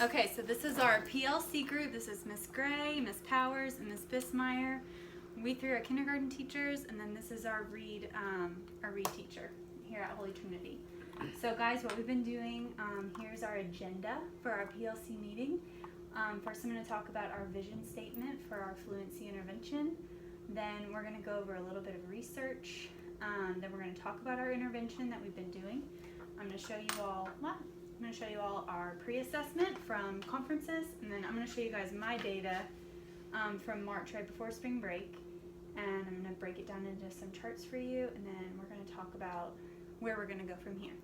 Okay, so this is our PLC group. This is Miss Gray, Miss Powers, and Miss Bismeyer. We three are kindergarten teachers, and then this is our read teacher here at Holy Trinity. So guys, what we've been doing, here's our agenda for our PLC meeting. First I'm going to talk about our vision statement for our fluency intervention. Then we're going to go over a little bit of research. Then we're going to talk about our intervention that we've been doing. I'm going to show you all our pre-assessment from conferences, and then I'm going to show you guys my data from March right before spring break, and I'm going to break it down into some charts for you, and then we're going to talk about where we're going to go from here.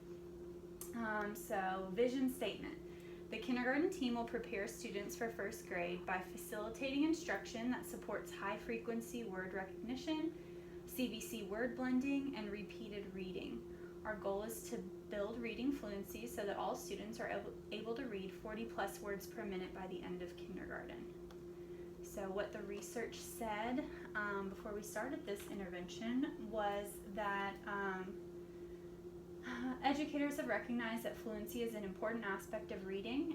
So vision statement. The kindergarten team will prepare students for first grade by facilitating instruction that supports high frequency word recognition, CVC word blending, and repeated reading. Our goal is to build reading fluency so that all students are able to read 40 plus words per minute by the end of kindergarten. So what the research said before we started this intervention was that educators have recognized that fluency is an important aspect of reading.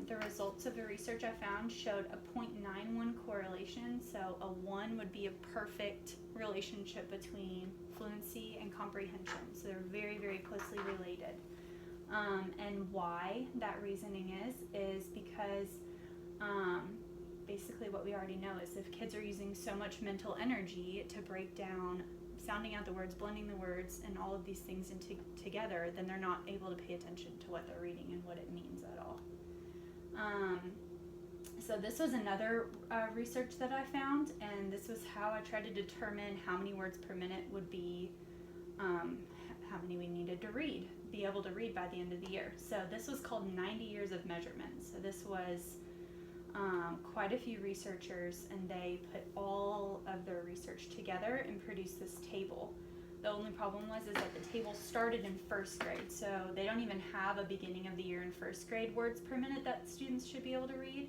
The results of the research I found showed a 0.91 correlation, so a 1 would be a perfect relationship between fluency and comprehension, so they're very, very closely related. And why that reasoning is because basically what we already know is if kids are using so much mental energy to break down sounding out the words, blending the words, and all of these things together, then they're not able to pay attention to what they're reading and what it means at all. So this was another research that I found, and this was how I tried to determine how many words per minute would be, how many we needed to be able to read by the end of the year. So this was called 90 years of measurement. So this was quite a few researchers, and they put all of their research together and produced this table. The only problem was is that the table started in first grade, so they don't even have a beginning of the year in first grade words per minute that students should be able to read,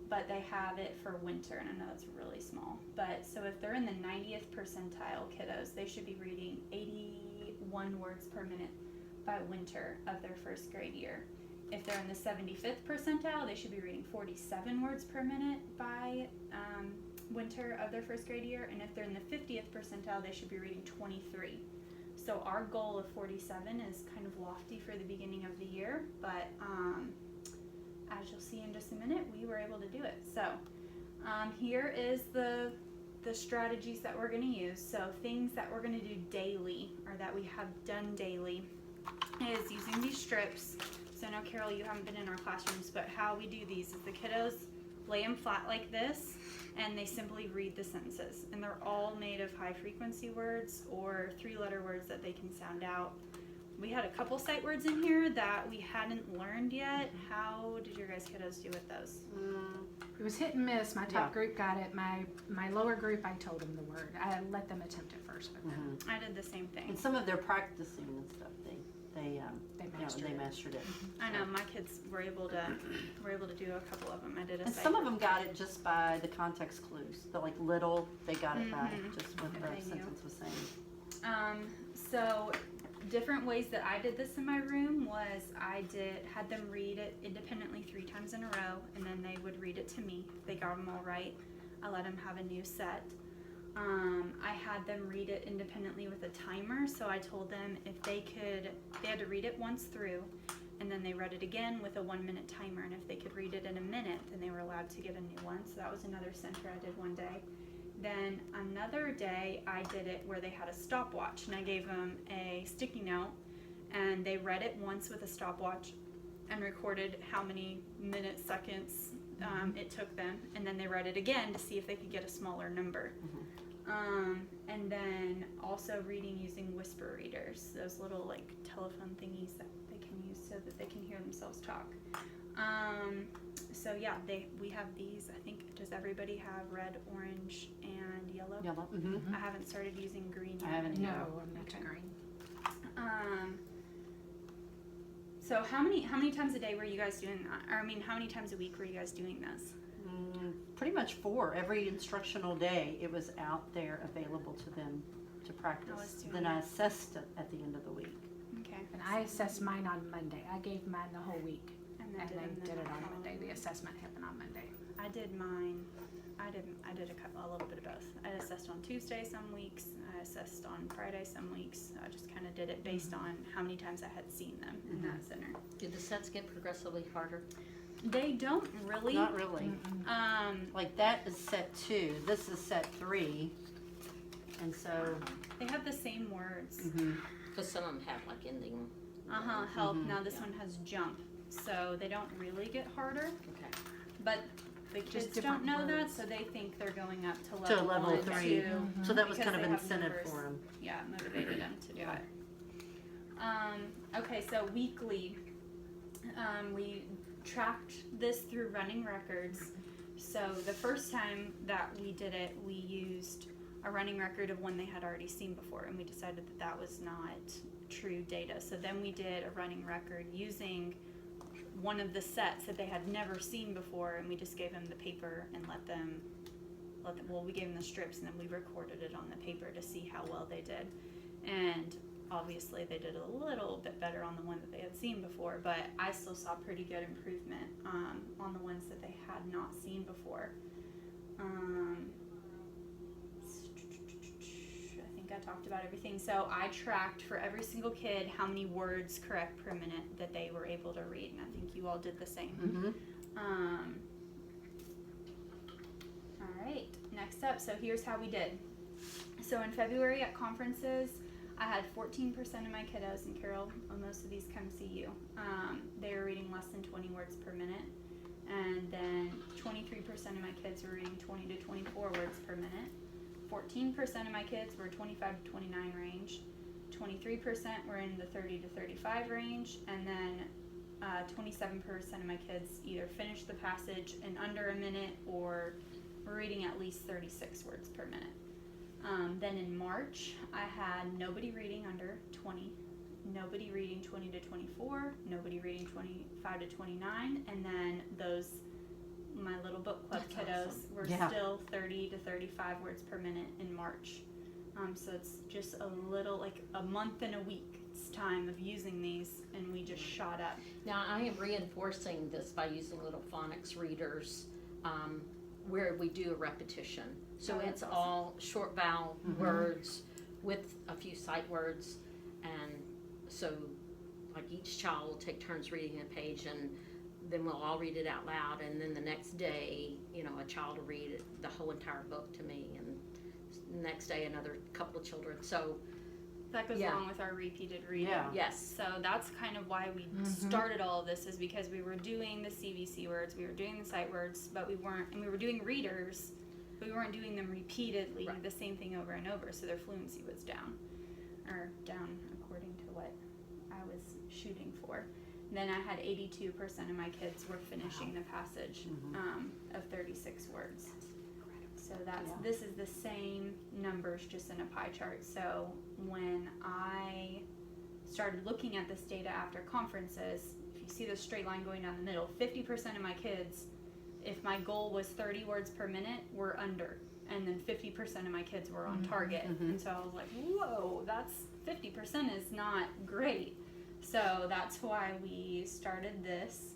but they have it for winter, and I know it's really small. But so if they're in the 90th percentile kiddos, they should be reading 81 words per minute by winter of their first grade year. If they're in the 75th percentile, they should be reading 47 words per minute by winter of their first grade year. And if they're in the 50th percentile, they should be reading 23. So our goal of 47 is kind of lofty for the beginning of the year, but as you'll see in just a minute, we were able to do it. So here is the strategies that we're going to use. So things that we're going to do daily, or that we have done daily, is using these strips. So I know, Carol, you haven't been in our classrooms, but how we do these is the kiddos lay them flat like this, and they simply read the sentences. And they're all made of high frequency words or 3-letter words that they can sound out. We had a couple sight words in here that we hadn't learned yet. How did your guys' kiddos do with those? It was hit and miss. My top group got it. My lower group, I told them the word. I let them attempt it first. But I did the same thing. And some of their practicing and stuff, they mastered it. I know my kids were able to do a couple of them. I did a And sight some of word. them got it just by the context clues. The little, they got it by just what the sentence was saying. So different ways that I did this in my room was had them read it independently 3 times in a row, and then they would read it to me. If they got them all right, I let them have a new set. I had them read it independently with a timer, so I told them if they had to read it once through, and then they read it again with a 1-minute timer, and if they could read it in a minute, then they were allowed to get a new one. So that was another center I did one day. Then another day I did it where they had a stopwatch, and I gave them a sticky note, and they read it once with a stopwatch and recorded how many minutes, seconds it took them, and then they read it again to see if they could get a smaller number. And then also reading using whisper readers, those little like telephone thingies that they can use so that they can hear themselves talk. So yeah, we have these. I think, does everybody have red, orange, and yellow? Yellow. I haven't started using green yet. I haven't. no, either. I'm not to green. So how many times a day were you guys doing that? Or I mean, how many times a week were you guys doing this? Pretty much 4. Every instructional day, it was out there available to them to practice. Then I assessed it at the end of the week. Okay. And I assessed mine on Monday. I gave mine the whole week. And And And I they did did it the on following Monday. The week. assessment happened on Monday. I did mine. I did a little bit of both. I assessed on Tuesday some weeks. I assessed on Friday some weeks. I just kind of did it based on how many times I had seen them in that center. Did the sets get progressively harder? They don't really. Not really. Like that is set 2, this is set 3, and so. They have the same words. Because some of them have like ending. Help. Now this one has jump, so they don't really get harder. Okay. But the kids different don't know that, words. so they think they're going up to To level, level 1, 3. 2. So that was Because kind of they an have incentive numbers. for them. Yeah, motivated them to do Yeah. it. Okay, so weekly, we tracked this through running records. So the first time that we did it, we used a running record of one they had already seen before, and we decided that that was not true data. So then we did a running record using one of the sets that they had never seen before, and we just gave them the paper and let them, well, we gave them the strips, and then we recorded it on the paper to see how well they did. And obviously they did a little bit better on the one that they had seen before, but I still saw pretty good improvement on the ones that they had not seen before. I think I talked about everything. So I tracked for every single kid how many words correct per minute that they were able to read, and I think you all did the same. All right, next up, so here's how we did. So in February at conferences, I had 14% of my kiddos, and Carol, most of these come see you. They were reading less than 20 words per minute, and then 23% of my kids were reading 20 to 24 words per minute. 14% of my kids were 25 to 29 range. 23% were in the 30 to 35 range, and then 27% of my kids either finished the passage in under a minute or were reading at least 36 words per minute. Then in March, I had nobody reading under 20, nobody reading 20 to 24, nobody reading 25 to 29, and then my little book club That's kiddos awesome. were Yeah. still 30 to 35 words per minute in March. So it's just a little, like a month and a week's time of using these, and we just shot up. Now, I am reinforcing this by using little phonics readers where we do a repetition. So Oh, it's that's all short vowel words with a few sight words. And so, like, each child will take turns reading a page, and then we'll all read it out loud. And then the next day, a child will read the whole entire book to me. And the next day, another couple of children. So, That goes Yeah. along with our repeated reading. Yeah. yes. So that's kind of why we started all of this, is because we were doing the CVC words, we were doing the sight words, but we were doing readers, but we weren't doing them repeatedly, Right. the same thing over and over, so their fluency was down according to what I was shooting for. And then I had 82% of my kids were finishing the passage of 36 words. So this is the same numbers, just in a pie chart. So when I started looking at this data after conferences, if you see the straight line going down the middle, 50% of my kids, if my goal was 30 words per minute, were under. And then 50% of my kids were on target. And so I was like, whoa, 50% is not great. So that's why we started this.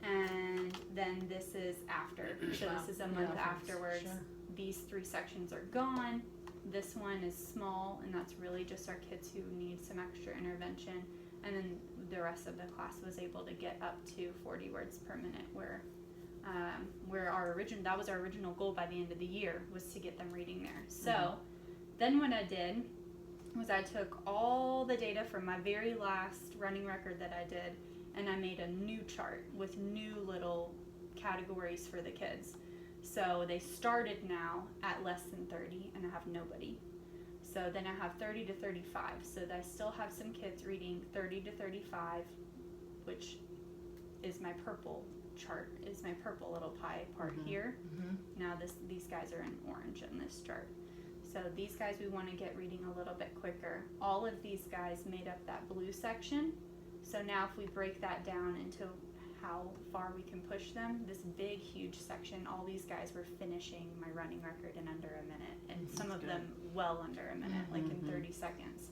And then this is after. So Wow. this is a month Yeah. afterwards. Sure. These 3 sections are gone. This one is small, and that's really just our kids who need some extra intervention. And then the rest of the class was able to get up to 40 words per minute, where that was our original goal by the end of the year, was to get them reading there. So then what I did was I took all the data from my very last running record that I did, and I made a new chart with new little categories for the kids. So they started now at less than 30, and I have nobody. So then I have 30 to 35. So I still have some kids reading 30 to 35, which is my purple chart, is my purple little pie part here. Now these guys are in orange in this chart. So these guys we want to get reading a little bit quicker. All of these guys made up that blue section. So now if we break that down into how far we can push them, this big huge section, all these guys were finishing my running record in under a minute, and some of them well under a minute, like in 30 seconds.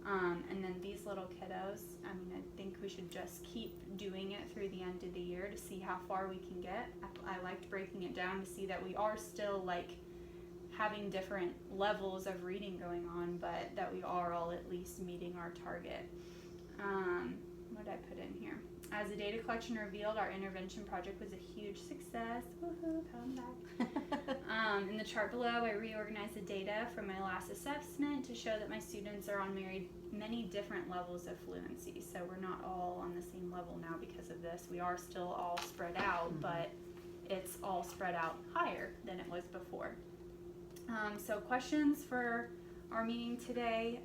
And then these little kiddos, I think we should just keep doing it through the end of the year to see how far we can get. I liked breaking it down to see that we are still like having different levels of reading going on, but that we are all at least meeting our target. What did I put in here? As the data collection revealed, our intervention project was a huge success. Woohoo, pat on the back. In the chart below, I reorganized the data from my last assessment to show that my students are on many different levels of fluency. So we're not all on the same level now because of this. We are still all spread out, but it's all spread out higher than it was before. So questions for our meeting today.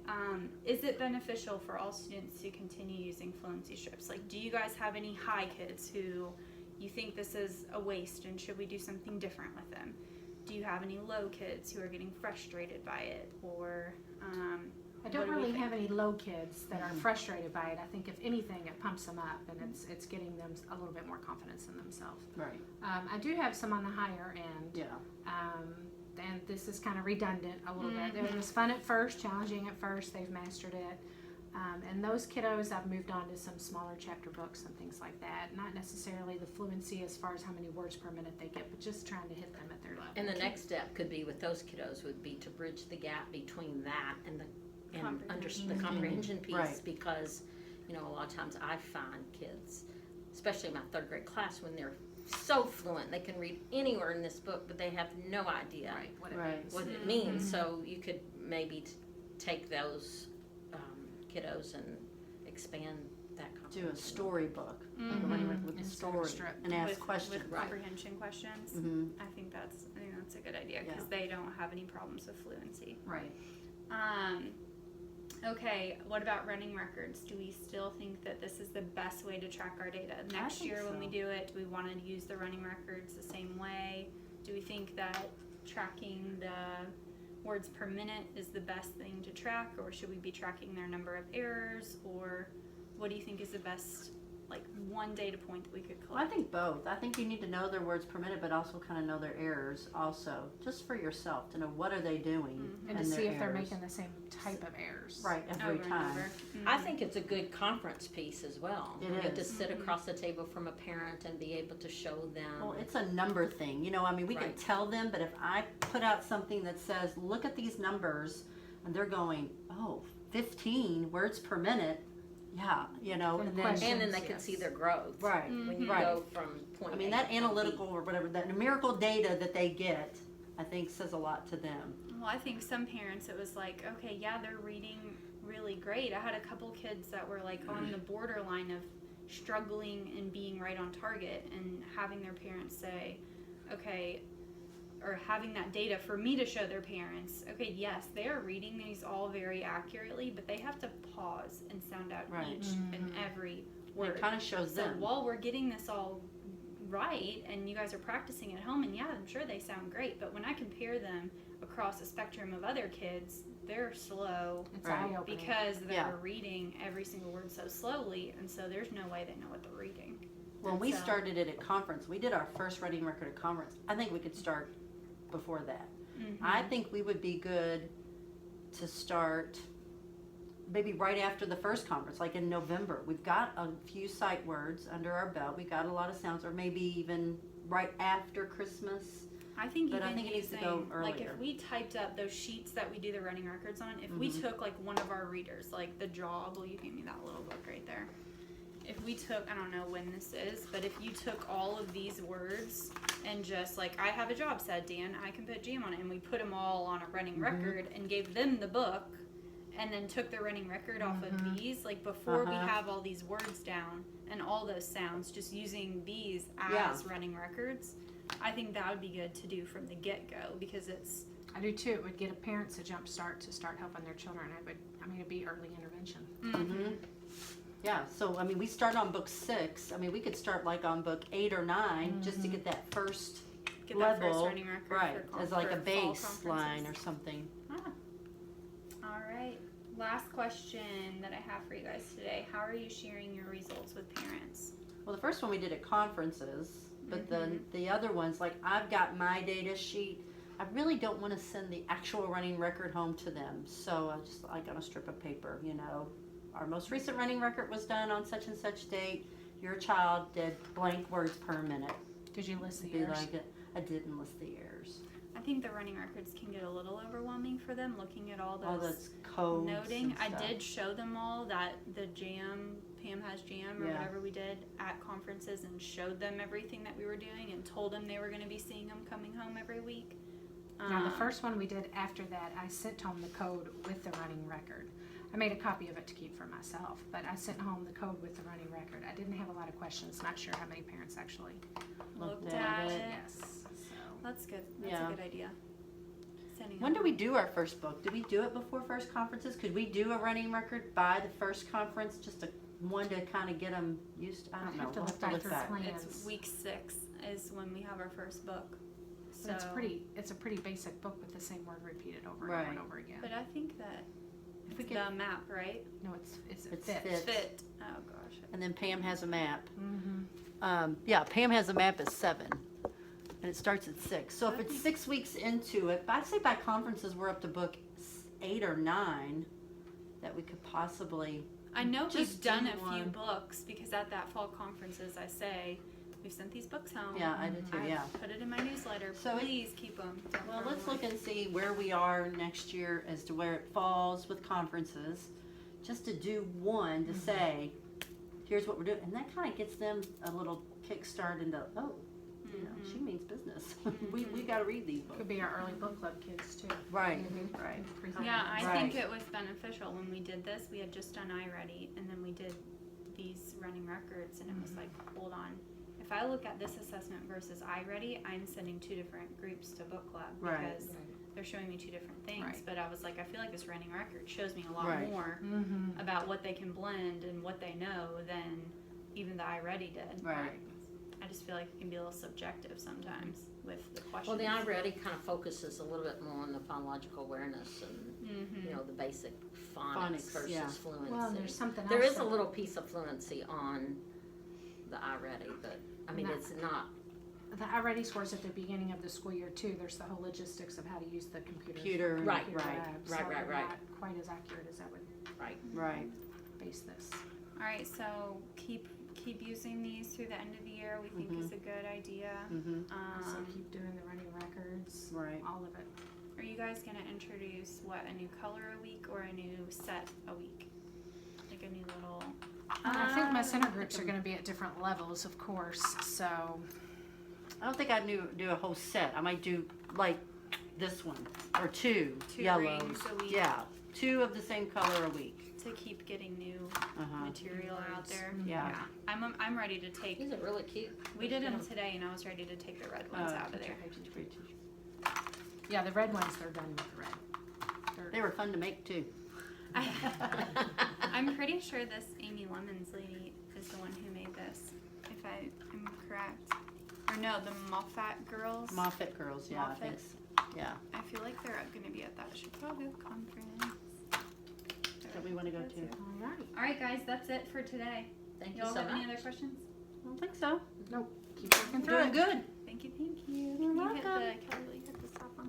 Is it beneficial for all students to continue using fluency strips? Like, do you guys have any high kids who you think this is a waste and should we do something different with them? Do you have any low kids who are getting frustrated by it? Or I don't really have any low kids that are frustrated by it. I think if anything, it pumps them up and it's getting them a little bit more confidence in themselves. Right. I do have some on the higher end. Yeah. And this is kind of redundant a little bit. It was fun at first, challenging at first. They've mastered it. And those kiddos, I've moved on to some smaller chapter books and things like that. Not necessarily the fluency as far as how many words per minute they get, but just trying to hit them at their level. And the next step could be with those kiddos would be to bridge the gap between that and the comprehension piece, Right. because a lot of times I find kids, especially my third grade class, when they're so fluent they can read anywhere in this book, but they have no idea What it Right. means. what it means. So you could maybe take those kiddos and expand that Do comprehension. a storybook with a Instead of story strip. and ask with questions. comprehension questions? Mhm. I think that's a good idea because Yeah. they don't have any problems with fluency. Right. Okay, what about running records? Do we still think that this is the best way to track our data? Next think year when so. we do it, do we want to use the running records the same way? Do we think that tracking the words per minute is the best thing to track, or should we be tracking their number of errors, or what do you think is the best, like, one data point that we could Well, I collect? think both. I think you need to know their words per minute, but also kind of know their errors also, just for yourself to know what are they doing And to their see if they're errors. making the same type of errors. Right, every Over time. and over. I think it's a good conference piece as well. It You get to is. sit across the table from a parent and be able to show them. Well, it's a number thing. We can Right. tell them, but if I put out something that says, look at these numbers, and they're going, 15 words per minute, yeah, Then and then, question. and then they can Yes. see their growth. right. When you Right. go from point I mean, A that to point analytical B. or whatever, that numerical data that they get, I think says a lot to them. Well, I think some parents, it was like, okay, yeah, they're reading really great. I had a couple kids that were like on the borderline of struggling and being right on target, and having their parents say, okay, or having that data for me to show their parents, okay, yes, they are reading these all very accurately, but they have to pause and sound out Right. each and every And word. it kind of shows So them. while we're getting this all right and you guys are practicing at home, and yeah, I'm sure they sound great, but when I compare them across a spectrum of other kids, they're slow It's Right. eye-opening. because they're Yeah. reading every single word so slowly, and so there's no way they know what they're reading. When And we so- started it at conference, we did our first running record at conference. I think we could start before that. I think we would be good to start maybe right after the first conference, like in November. We've got a few sight words under our belt. We've got a lot of sounds, or maybe even right after Christmas. I think But I even think it needs to using, go like earlier. if we typed up those sheets that we do the running records on, if we took like one of our readers, like the Jaw, will you give me that little book right there? If we took, I don't know when this is, but if you took all of these words and just like, I have a job said, Dan, I can put jam on it, and we put them all on a running record and gave them the book, and then took the running record off of these, like before we have all these words down and all those sounds, just using these as running records, I think that would be good to do from the get-go, because it's, I do too. It would get a parents a jump start to start helping their children. It'd be early intervention. Yeah, so I mean, we start on book 6. I mean, we could start like on book 8 or 9 just to get that first get that level, first running record right, for as like a for fall baseline conferences. or something. All right, last question that I have for you guys today. How are you sharing your results with parents? Well, the first one we did at conferences, but then the other ones, like I've got my data sheet. I really don't want to send the actual running record home to them, so I just like on a strip of paper, our most recent running record was done on such and such date. Your child did blank words per minute. Did you list the Be years? like it. I didn't list the years. I think the running records can get a little overwhelming for them looking at all All those those codes. noting. and I stuff. did show them all that the jam, Pam has jam or Yeah. whatever we did at conferences, and showed them everything that we were doing and told them they were going to be seeing them coming home every week. Now, the first one we did after that, I sent home the code with the running record. I made a copy of it to keep for myself, but I sent home the code with the running record. I didn't have a lot of questions, not sure how many parents actually. looked at it. Yes, so. That's good. That's Yeah. a good idea. Sending When do them- we do our first book? Do we do it before first conferences? Could we do a running record by the first conference, just one to kind of get them used? I don't I'd know. have to We'll look back through back. plans. It's week 6 is when we have our first book. So, But it's a pretty basic book with the same word repeated over and over Right. and over again. But I think that If we it's get, the map, right? No, it's It's fit. fit. Fit. Oh gosh. and then Pam has a map. Mm-hmm. Yeah, Pam has a map at 7, and it starts at 6. So if it's 6 weeks into it, I'd say by conferences we're up to book 8 or 9 that we could possibly. I know Just we've done do a few one. books because at that fall conferences I say we've sent these books home. Yeah, I did too. I've Yeah. put it in my newsletter. So it- Please keep them. Well, let's look and see where we are next year as to where it falls with conferences, just to do one to say, here's what we're doing, and that kind of gets them a little kickstart into, oh, you know, she means business. we got to read these books. Could be our early book club kids too. Right, Mhm. right. Yeah, I Right. think it was beneficial when we did this. We had just done iReady, and then we did these running records, and it was like, hold on. If I look at this assessment versus iReady, I'm sending 2 different groups to book club Right. because they're showing me 2 different things. Right. But I was like, I feel like this running record shows me a lot Right. more Mm-hmm. about what they can blend and what they know than even the iReady did. Right. I just feel like it can be a little subjective sometimes with the questions. Well, the iReady kind of focuses a little bit more on the phonological awareness and, Mm-hmm. you know, the basic phonics Phonics, versus yeah. fluency. Well, and there's something There else is a that- little piece of fluency on the iReady, but, I mean, No. it's not, The iReady scores at the beginning of the school year too. There's the whole logistics of how to use the computer. Computer, Right, computer right, lab, so right, they're right. Not quite as accurate as I would Right. base this. All right, so keep using these through the end of the year. We think is a good idea. Mm-hmm. So keep doing the running records, Right. Um, all of it. Are you guys gonna introduce a new color a week or a new set a week? Like a new little. I think my center groups are going to be at different levels, of course. So I don't think I'd do a whole set. I might do like this one or 2 2 yellows. rings a week. Yeah, 2 of the same color a week. To keep getting new Uh-huh. material out there. Yeah. I'm ready to take. these are really cute. We did them today, and I was ready to take the red ones out of there. yeah, the red ones they're done with the red. They were fun to make too. I'm pretty sure this Amy Lemons lady is the one who made this, if I am correct. Or no, the Moffat girls. Moffat girls, yeah. I Moffat. think yeah. I feel like they're going to be at that Chicago conference. That we want to go That's to. it. All right. All right, guys, that's it for today. Thank you Y'all so have any much. other questions? I don't think so. Keep working through Doing it. good. Thank you, thank you. You're Can you hit welcome. the Kelly, will you hit the